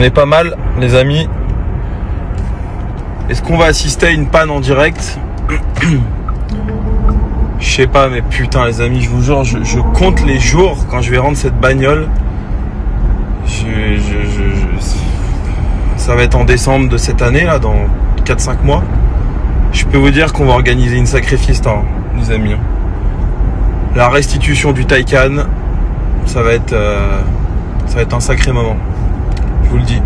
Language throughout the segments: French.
ai pas mal, les amis. Est-ce qu'on va assister à une panne en direct? Je sais pas, mais putain, les amis, je vous jure, je compte les jours quand je vais rendre cette bagnole. Ça va être en décembre de cette année, là, dans 4-5 mois. Je peux vous dire qu'on va organiser une sacrée fiesta, hein, les amis. La restitution du Taycan, ça va être un sacré moment. Je vous le dis.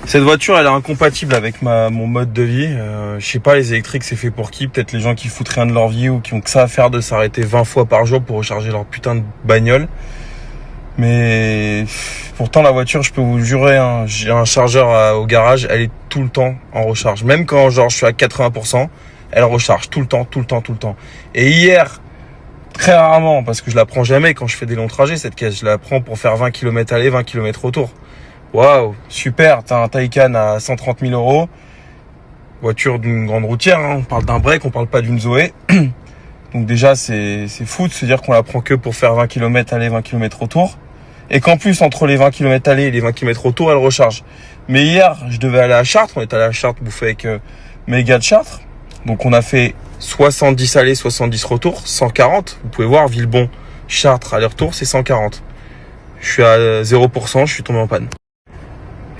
Cette voiture, elle est incompatible avec mon mode de vie. Je sais pas, les électriques, c'est fait pour qui? Peut-être les gens qui foutent rien de leur vie ou qui ont que ça à faire de s'arrêter 20 fois par jour pour recharger leur putain de bagnole. Mais pourtant, la voiture, je peux vous jurer, hein, j'ai un chargeur au garage, elle est tout le temps en recharge. Même quand genre je suis à 80%, elle recharge tout le temps. Et hier, très rarement, parce que je la prends jamais quand je fais des longs trajets, cette caisse, je la prends pour faire 20 km aller, 20 km retour. Waouh, super, t'as un Taycan à 130 000 euros. Voiture d'une grande routière, hein. On parle d'un break, on parle pas d'une Zoé. Donc déjà, c'est fou de se dire qu'on la prend que pour faire 20 km aller, 20 km retour. Et qu'en plus, entre les 20 km aller et les 20 km retour, elle recharge. Mais hier, je devais aller à Chartres. On est allé à Chartres bouffer avec mes gars de Chartres. Donc on a fait 70 aller, 70 retour, 140. Vous pouvez voir, Villebon, Chartres, aller-retour, c'est 140. Je suis à 0%, je suis tombé en panne.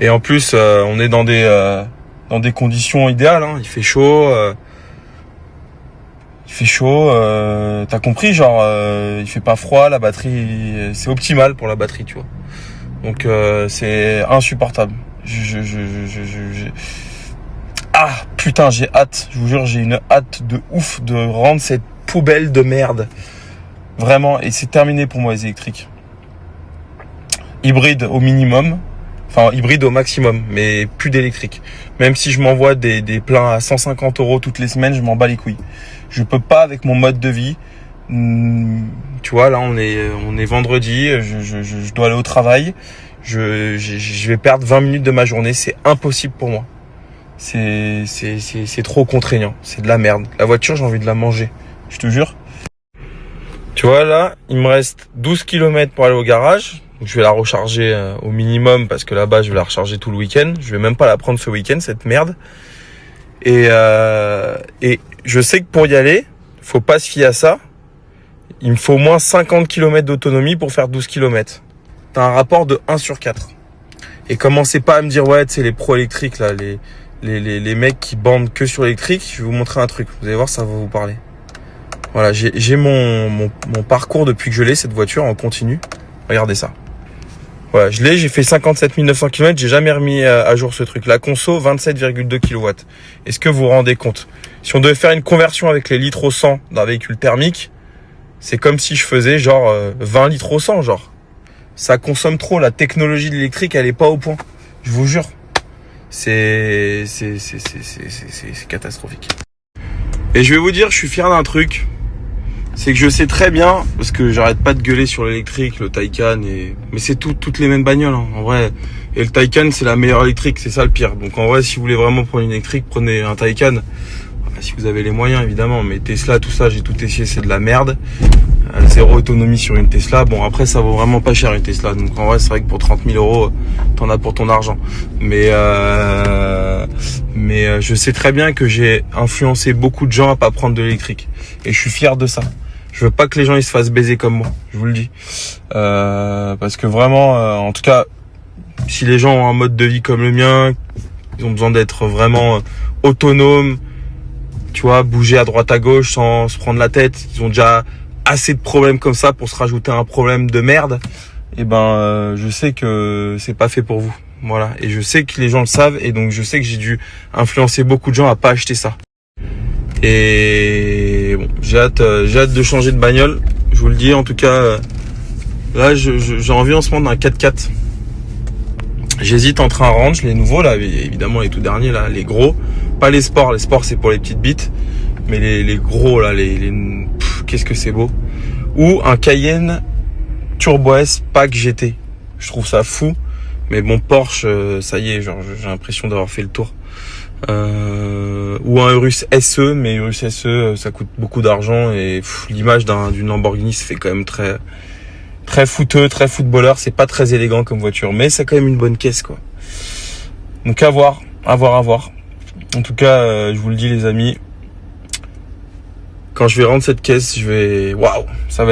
Et en plus, on est dans des conditions idéales, hein. Il fait chaud. T'as compris, genre, il fait pas froid, la batterie, c'est optimal pour la batterie, tu vois. Donc, c'est insupportable. Ah, putain, j'ai hâte. Je vous jure, j'ai une hâte de ouf de rendre cette poubelle de merde. Vraiment, et c'est terminé pour moi, les électriques. Hybride au minimum. Enfin, hybride au maximum, mais plus d'électrique. Même si je m'envoie des pleins à 150 euros toutes les semaines, je m'en bats les couilles. Je peux pas avec mon mode de vie. Tu vois, là, on est vendredi, je dois aller au travail. Je vais perdre 20 minutes de ma journée. C'est impossible pour moi. C'est trop contraignant. C'est de la merde. La voiture, j'ai envie de la manger. Je te jure. Tu vois, là, il me reste 12 km pour aller au garage. Je vais la recharger au minimum parce que là-bas, je vais la recharger tout le week-end. Je vais même pas la prendre ce week-end, cette merde. Et je sais que pour y aller, faut pas se fier à ça. Il me faut au moins 50 km d'autonomie pour faire 12 km. T'as un rapport de 1 sur 4. Et commencez pas à me dire, ouais, tu sais, les pros électriques, là, les mecs qui bandent que sur l'électrique, je vais vous montrer un truc. Vous allez voir, ça va vous parler. Voilà, j'ai mon parcours depuis que je l'ai, cette voiture, en continu. Regardez ça. Voilà, j'ai fait 57 900 km, j'ai jamais remis à jour ce truc. La conso, 27,2 kW. Est-ce que vous vous rendez compte? Si on devait faire une conversion avec les litres au 100 d'un véhicule thermique, c'est comme si je faisais genre 20 litres au 100, genre. Ça consomme trop, la technologie de l'électrique, elle est pas au point. Je vous jure. C'est catastrophique. Et je vais vous dire, je suis fier d'un truc. C'est que je sais très bien, parce que j'arrête pas de gueuler sur l'électrique, le Taycan, mais c'est toutes les mêmes bagnoles, hein, en vrai. Et le Taycan, c'est la meilleure électrique, c'est ça le pire. Donc en vrai, si vous voulez vraiment prendre une électrique, prenez un Taycan. Si vous avez les moyens, évidemment. Mais Tesla, tout ça, j'ai tout essayé, c'est de la merde. Zéro autonomie sur une Tesla. Bon, après, ça vaut vraiment pas cher une Tesla. Donc en vrai, c'est vrai que pour 30 000 euros, t'en as pour ton argent. Mais je sais très bien que j'ai influencé beaucoup de gens à pas prendre de l'électrique. Et je suis fier de ça. Je veux pas que les gens ils se fassent baiser comme moi, je vous le dis. Parce que vraiment, en tout cas, si les gens ont un mode de vie comme le mien, ils ont besoin d'être vraiment autonomes, tu vois, bouger à droite à gauche sans se prendre la tête. Ils ont déjà assez de problèmes comme ça pour se rajouter un problème de merde. Et je sais que c'est pas fait pour vous. Voilà. Et je sais que les gens le savent. Et donc, je sais que j'ai dû influencer beaucoup de gens à pas acheter ça. Et bon, j'ai hâte de changer de bagnole. Je vous le dis, en tout cas, là, j'ai envie en ce moment d'un 4x4. J'hésite entre un Range, les nouveaux, là, évidemment, les tout derniers, là, les gros. Pas les sports. Les sports, c'est pour les petites bites. Mais les gros, là, qu'est-ce que c'est beau. Ou un Cayenne Turbo S Pack GT. Je trouve ça fou. Mais bon, Porsche, ça y est, genre, j'ai l'impression d'avoir fait le tour. Ou un Urus SE, mais Urus SE, ça coûte beaucoup d'argent et l'image d'une Lamborghini se fait quand même très footeux, très footballeur. C'est pas très élégant comme voiture, mais c'est quand même une bonne caisse, quoi. Donc à voir. En tout cas, je vous le dis les amis, quand je vais rendre cette caisse, waouh, ça va